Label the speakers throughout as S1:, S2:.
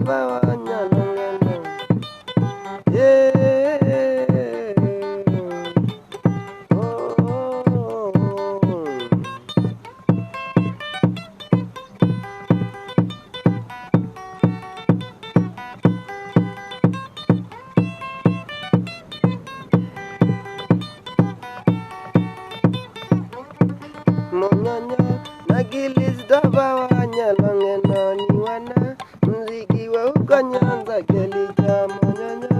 S1: tabawanya longena. Yeah. Oh. Monyonya nagilis tabawanya longena ni wana mziki wa uko Nyanza Kelicha. Monyonya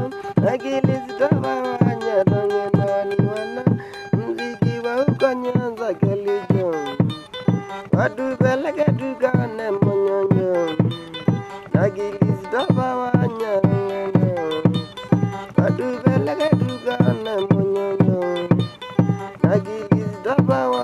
S1: nagilis tabawanya longena ni wana mziki wa uko Nyanza Kelicha. Wadu belege dugane monyonya nagilis tabawanya longena. Wadu belege dugane monyonya nagilis tabawanya